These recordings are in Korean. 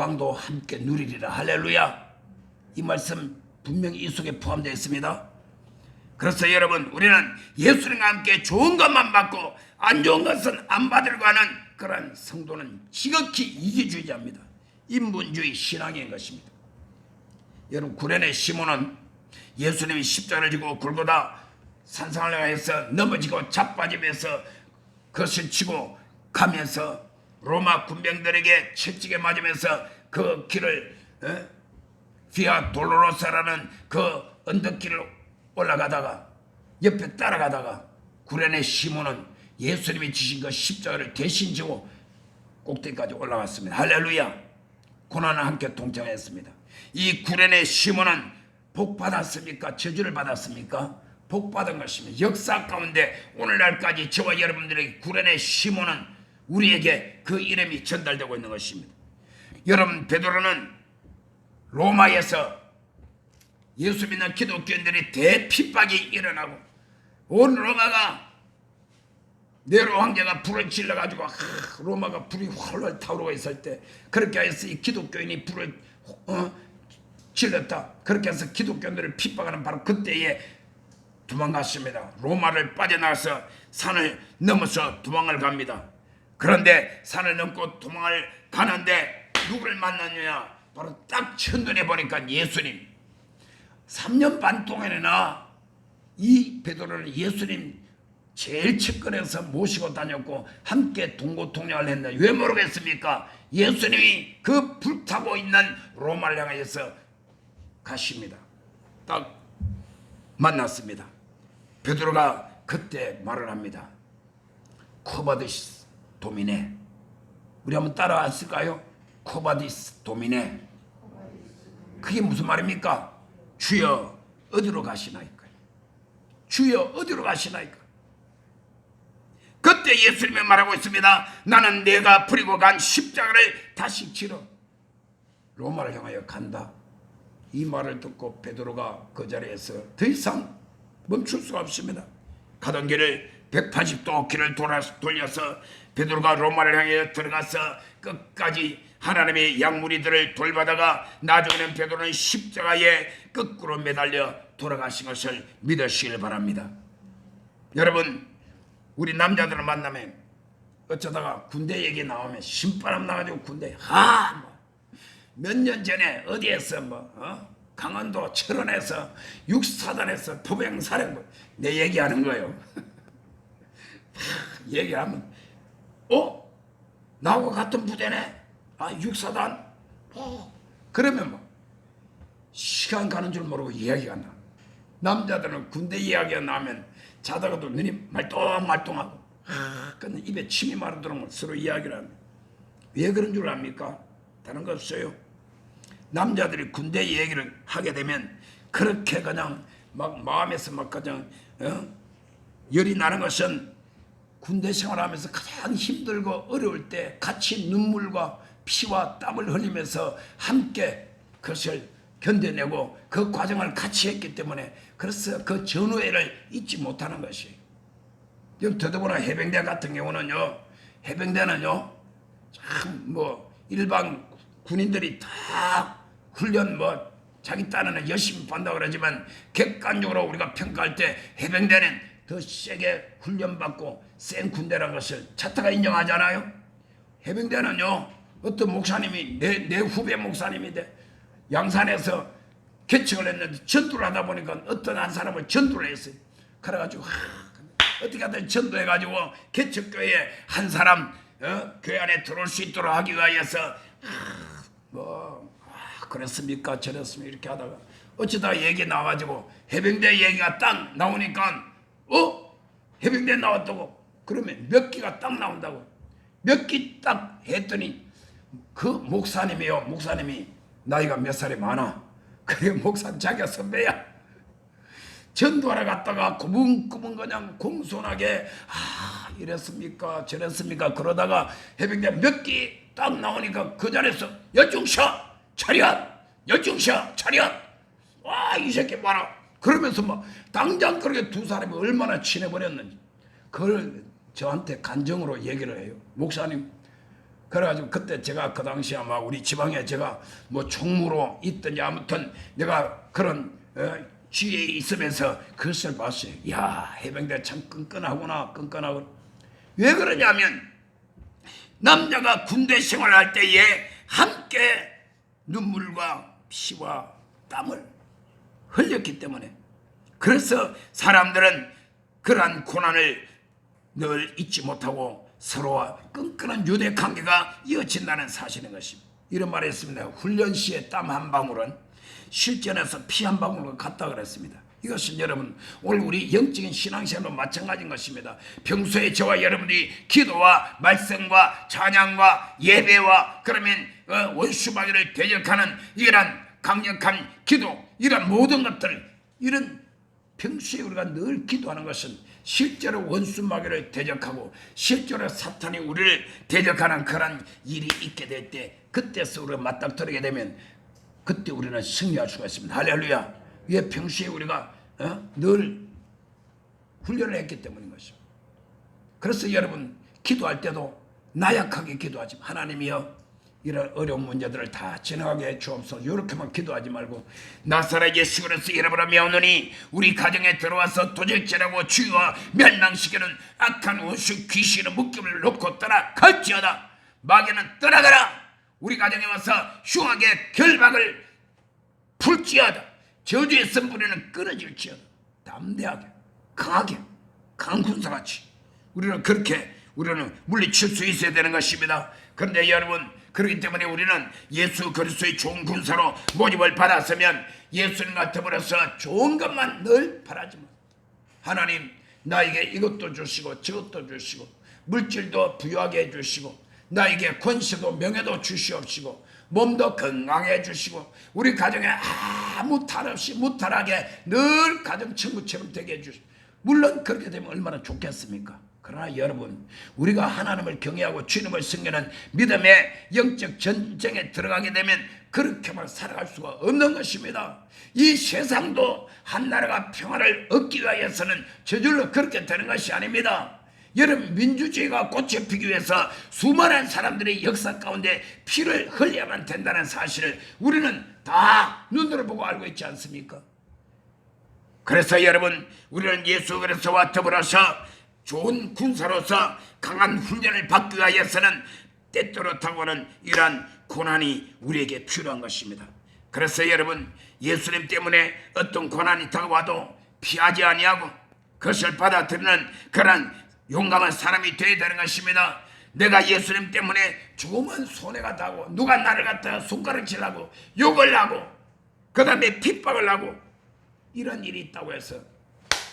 땅도 함께 누리리라. 할렐루야. 이 말씀 분명히 이 속에 포함되어 있습니다. 그래서 여러분, 우리는 예수님과 함께 좋은 것만 받고 안 좋은 것은 안 받으려고 하는 그런 성도는 지극히 이기주의자입니다. 인본주의 신앙인 것입니다. 여러분, 구레네 시몬은 예수님이 십자가를 지고 골고다 산상을 해서 넘어지고 자빠지면서 그것을 치고 가면서 로마 군병들에게 채찍에 맞으면서 그 길을 비아 돌로로사라는 그 언덕길을 올라가다가 옆에 따라가다가 구레네 시몬은 예수님이 지신 그 십자가를 대신 지고 꼭대기까지 올라갔습니다. 할렐루야. 고난을 함께 동참했습니다. 이 구레네 시몬은 복 받았습니까? 저주를 받았습니까? 복 받은 것입니다. 역사 가운데 오늘날까지 저와 여러분들에게 구레네 시몬은 우리에게 그 이름이 전달되고 있는 것입니다. 여러분, 베드로는 로마에서 예수 믿는 기독교인들이 대핍박이 일어나고 온 로마가 네로 황제가 불을 질러가지고 로마가 불이 활활 타오르고 있을 때 그렇게 해서 이 기독교인이 불을 질렀다. 그렇게 해서 기독교인들을 핍박하는 바로 그때에 도망갔습니다. 로마를 빠져나와서 산을 넘어서 도망을 갑니다. 그런데 산을 넘고 도망을 가는데 누구를 만났느냐? 바로 딱 첫눈에 보니까 예수님. 3년 반 동안이나 이 베드로는 예수님 제일 측근에서 모시고 다녔고 함께 동고동락을 했는데 왜 모르겠습니까? 예수님이 그 불타고 있는 로마를 향해서 가십니다. 딱 만났습니다. 베드로가 그때 말을 합니다. 코바디스 도미네. 우리 한번 따라왔을까요? 코바디스 도미네. 그게 무슨 말입니까? 주여 어디로 가시나이까? 주여 어디로 가시나이까? 그때 예수님이 말하고 있습니다. 나는 내가 버리고 간 십자가를 다시 지러 로마를 향하여 간다. 이 말을 듣고 베드로가 그 자리에서 더 이상 멈출 수가 없습니다. 가던 길을 180도 길을 돌려서 베드로가 로마를 향해 들어가서 끝까지 하나님의 양무리들을 돌보다가 나중에는 베드로는 십자가에 거꾸로 매달려 돌아가신 것을 믿으시길 바랍니다. 여러분, 우리 남자들을 만나면 어쩌다가 군대 얘기 나오면 신바람 나가지고 군대 몇 년 전에 어디에서 강원도 철원에서 육사단에서 포병사령부 내 얘기하는 거예요. 얘기하면 나하고 같은 부대네. 육사단. 그러면 시간 가는 줄 모르고 이야기가 나. 남자들은 군대 이야기가 나면 자다가도 눈이 말똥말똥하고 근데 입에 침이 마르도록 서로 이야기를 합니다. 왜 그런 줄 압니까? 다른 거 없어요. 남자들이 군대 얘기를 하게 되면 그렇게 그냥 막 마음에서 막 그냥 열이 나는 것은 군대 생활하면서 가장 힘들고 어려울 때 같이 눈물과 피와 땀을 흘리면서 함께 그것을 견뎌내고 그 과정을 같이 했기 때문에 그래서 그 전후회를 잊지 못하는 것이에요. 더더구나 해병대 같은 경우는요, 해병대는요, 참 일반 군인들이 다 훈련 자기 딴에는 열심히 받는다고 그러지만 객관적으로 우리가 평가할 때 해병대는 더 세게 훈련받고 센 군대라는 것을 차트가 인정하잖아요. 해병대는요, 어떤 목사님이 내 후배 목사님인데 양산에서 개척을 했는데 전투를 하다 보니까 어떤 한 사람을 전도를 했어요. 그래가지고 어떻게 하든 전도해가지고 개척교회에 한 사람 교회 안에 들어올 수 있도록 하기 위해서 그랬습니까 저랬습니까 이렇게 하다가 어쩌다가 얘기 나와가지고 해병대 얘기가 딱 나오니까 해병대 나왔다고 그러면 몇 기가 딱 나온다고 몇 기 딱 했더니 그 목사님이 나이가 몇 살이 많아. 그게 목사님 자기가 선배야. 전도하러 갔다가 꾸문꾸문 그냥 공손하게 이랬습니까 저랬습니까 그러다가 해병대 몇 기 딱 나오니까 그 자리에서 열중셔 차렷 열중셔 차렷 이 새끼 봐라 그러면서 당장 그렇게 두 사람이 얼마나 친해버렸는지 그걸 저한테 간정으로 얘기를 해요. 목사님 그래가지고 그때 제가 그 당시에 아마 우리 지방에 제가 뭐 총무로 있더니 아무튼 내가 그런 지에 있으면서 그것을 봤어요. 야, 해병대 참 끈끈하구나. 끈끈하고. 왜 그러냐면 남자가 군대 생활할 때에 함께 눈물과 피와 땀을 흘렸기 때문에, 그래서 사람들은 그러한 고난을 늘 잊지 못하고 서로와 끈끈한 유대 관계가 이어진다는 사실인 것입니다. 이런 말을 했습니다. 훈련 시에 땀 한 방울은 실전에서 피 한 방울과 같다 그랬습니다. 이것은 여러분 오늘 우리 영적인 신앙생활도 마찬가지인 것입니다. 평소에 저와 여러분들이 기도와 말씀과 찬양과 예배와 그러면 원수마귀를 대적하는 이러한 강력한 기도, 이런 모든 것들, 이런 평소에 우리가 늘 기도하는 것은 실제로 원수마귀를 대적하고 실제로 사탄이 우리를 대적하는 그런 일이 있게 될 때, 그때서 우리가 맞닥뜨리게 되면 그때 우리는 승리할 수가 있습니다. 할렐루야. 왜? 평소에 우리가 늘 훈련을 했기 때문인 것입니다. 그래서 여러분 기도할 때도 나약하게 기도하지, 하나님이여 이런 어려운 문제들을 다 지나가게 해 주옵소서. 이렇게만 기도하지 말고 나사렛 예수 그리스도 이름으로 명하노니 우리 가정에 들어와서 도적질하고 주의와 멸망시키는 악한 원수 귀신의 묶임을 놓고 떠나갈지어다. 마귀는 떠나가라. 우리 가정에 와서 흉하게 결박을 풀지어다. 저주의 선불에는 끊어질지어다. 담대하게 강하게 강한 군사같이 우리는 그렇게 물리칠 수 있어야 되는 것입니다. 그런데 여러분, 그렇기 때문에 우리는 예수 그리스도의 좋은 군사로 모집을 받았으면 예수님 같아버려서 좋은 것만 늘 바라지 마. 하나님 나에게 이것도 주시고 저것도 주시고 물질도 부유하게 해주시고 나에게 권세도 명예도 주시옵시고 몸도 건강해 해주시고 우리 가정에 아무 탈 없이 무탈하게 늘 가정천국처럼 되게 해주시고, 물론 그렇게 되면 얼마나 좋겠습니까? 그러나 여러분, 우리가 하나님을 경외하고 주님을 섬기는 믿음의 영적 전쟁에 들어가게 되면 그렇게만 살아갈 수가 없는 것입니다. 이 세상도 한 나라가 평화를 얻기 위해서는 저절로 그렇게 되는 것이 아닙니다. 여러분, 민주주의가 꽃을 피기 위해서 수많은 사람들의 역사 가운데 피를 흘려야만 된다는 사실을 우리는 다 눈으로 보고 알고 있지 않습니까? 그래서 여러분, 우리는 예수 그리스도와 더불어서 좋은 군사로서 강한 훈련을 받기 위해서는 때때로 이러한 고난이 우리에게 필요한 것입니다. 그래서 여러분, 예수님 때문에 어떤 고난이 다가와도 피하지 아니하고 그것을 받아들이는 그런 용감한 사람이 되어야 되는 것입니다. 내가 예수님 때문에 죽으면 손해가 나고 누가 나를 갖다가 손가락질하고 욕을 하고 그 다음에 핍박을 하고 이런 일이 있다고 해서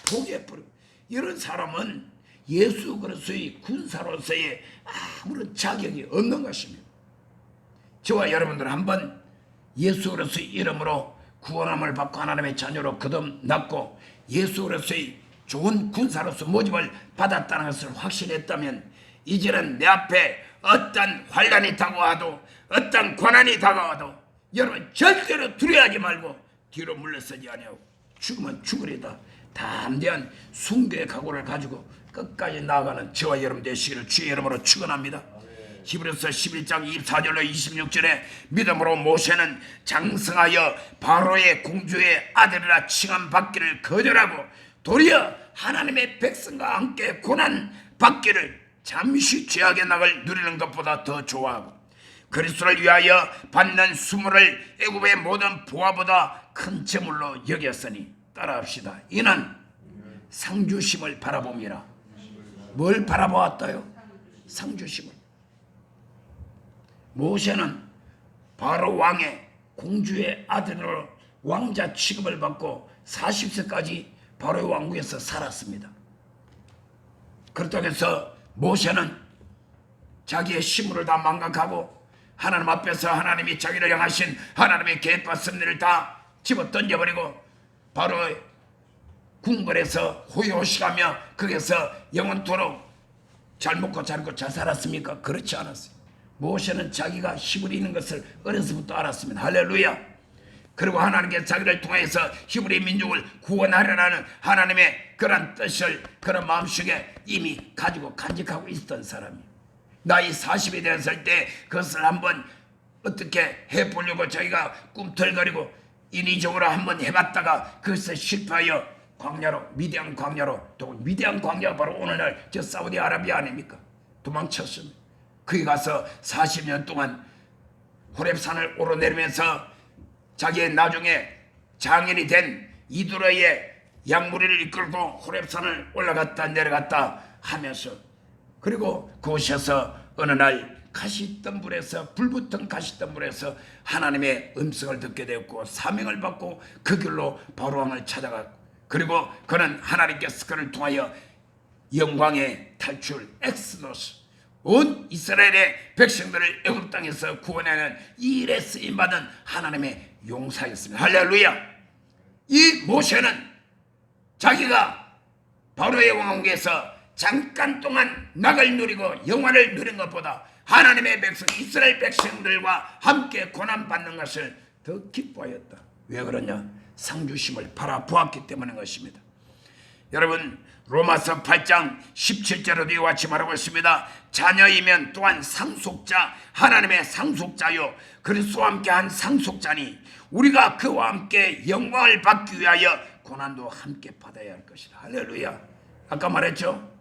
포기해버리고, 이런 사람은 예수 그리스도의 군사로서의 아무런 자격이 없는 것입니다. 저와 여러분들 한번 예수 그리스도의 이름으로 구원함을 받고 하나님의 자녀로 거듭났고 예수 그리스도의 좋은 군사로서 모집을 받았다는 것을 확신했다면 이제는 내 앞에 어떤 환난이 다가와도 어떤 고난이 다가와도 여러분 절대로 두려워하지 말고 뒤로 물러서지 아니하고 죽으면 죽으리다 담대한 순교의 각오를 가지고 끝까지 나아가는 저와 여러분 되시기를 주의 이름으로 축원합니다. 히브리서 11장 24절로 26절에 믿음으로 모세는 장성하여 바로의 공주의 아들이라 칭함받기를 거절하고 도리어 하나님의 백성과 함께 고난 받기를 잠시 죄악의 낙을 누리는 것보다 더 좋아하고 그리스도를 위하여 받는 수모를 애굽의 모든 보화보다 큰 재물로 여겼으니 따라합시다. 이는 상주심을 바라봅니다. 뭘 바라보았다요? 상주심을. 모세는 바로 왕의 공주의 아들로 왕자 취급을 받고 40세까지 바로의 왕국에서 살았습니다. 그렇다고 해서 모세는 자기의 시물을 다 망각하고 하나님 앞에서 하나님이 자기를 향하신 하나님의 계획과 섭리를 다 집어 던져버리고 바로의 궁궐에서 호의호식하며 거기서 영원토록 잘 먹고 잘 입고 잘 살았습니까? 그렇지 않았어요. 모세는 자기가 힘을 잃는 것을 어려서부터 알았습니다. 할렐루야. 그리고 하나님께 자기를 통해서 히브리 민족을 구원하려는 하나님의 그런 뜻을 그런 마음속에 이미 가지고 간직하고 있었던 사람이에요. 나이 40이 됐을 때 그것을 한번 어떻게 해보려고 저희가 꿈틀거리고 인위적으로 한번 해봤다가 그것을 실패하여 광야로, 미디안 광야로, 또 미디안 광야가 바로 오늘날 저 사우디아라비아 아닙니까? 도망쳤습니다. 거기 가서 40년 동안 호렙산을 오르내리면서 자기의 나중에 장인이 된 이두라의 양무리를 이끌고 호렙산을 올라갔다 내려갔다 하면서, 그리고 그곳에서 어느 날 가시덤불에서, 불붙은 가시덤불에서 하나님의 음성을 듣게 되었고 사명을 받고 그 길로 바로왕을 찾아갔고, 그리고 그는 하나님께서 그를 통하여 영광의 탈출, 엑스도스, 온 이스라엘의 백성들을 애굽 땅에서 구원하는 이 일에 쓰임받은 하나님의 용사였습니다. 할렐루야. 이 모세는 자기가 바로의 왕궁에서 잠깐 동안 낙을 누리고 영화를 누린 것보다 하나님의 백성, 이스라엘 백성들과 함께 고난받는 것을 더 기뻐하였다. 왜 그러냐? 상주심을 바라보았기 때문인 것입니다. 여러분, 로마서 8장 17절에도 이와 같이 말하고 있습니다. 자녀이면 또한 상속자, 하나님의 상속자요 그리스도와 함께한 상속자니 우리가 그와 함께 영광을 받기 위하여 고난도 함께 받아야 할 것이다. 할렐루야. 아까 말했죠?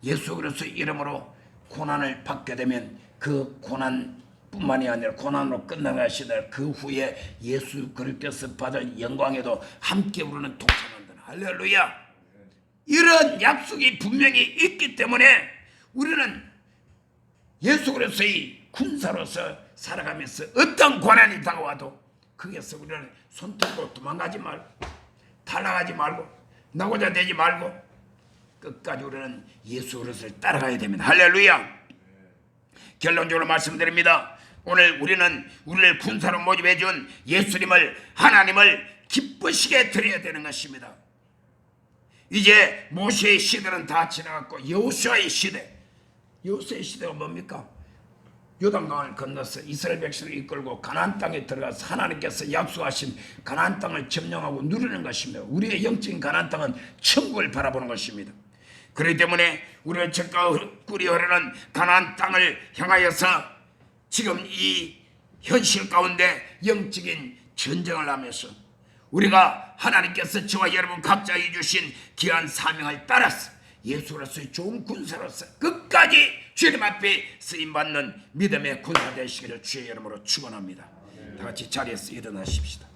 예수 그리스도의 이름으로 고난을 받게 되면 그 고난뿐만이 아니라 고난으로 끝나는 것이 아니라 그 후에 예수 그리스도께서 받은 영광에도 함께 우리는 동참한다. 할렐루야. 이런 약속이 분명히 있기 때문에 우리는 예수 그리스도의 군사로서 살아가면서 어떤 고난이 다가와도 거기에서 우리는 손들고 도망가지 말고 탈락하지 말고 나고자 되지 말고 끝까지 우리는 예수 그리스도를 따라가야 됩니다. 할렐루야. 결론적으로 말씀드립니다. 오늘 우리는 우리를 군사로 모집해 준 예수님을, 하나님을 기쁘시게 드려야 되는 것입니다. 이제 모세의 시대는 다 지나갔고 여호수아의 시대, 여호수아의 시대가 뭡니까? 요단강을 건너서 이스라엘 백성을 이끌고 가나안 땅에 들어가서 하나님께서 약속하신 가나안 땅을 점령하고 누리는 것입니다. 우리의 영적인 가나안 땅은 천국을 바라보는 것입니다. 그렇기 때문에 우리가 적과 꿀이 흐르는 가나안 땅을 향하여서 지금 이 현실 가운데 영적인 전쟁을 하면서 우리가 하나님께서 저와 여러분 각자에게 주신 귀한 사명을 따라서 예수 그리스도의 좋은 군사로서 끝까지 주님 앞에 쓰임받는 믿음의 군사 되시기를 주의 이름으로 축원합니다. 다 같이 자리에서 일어나십시다.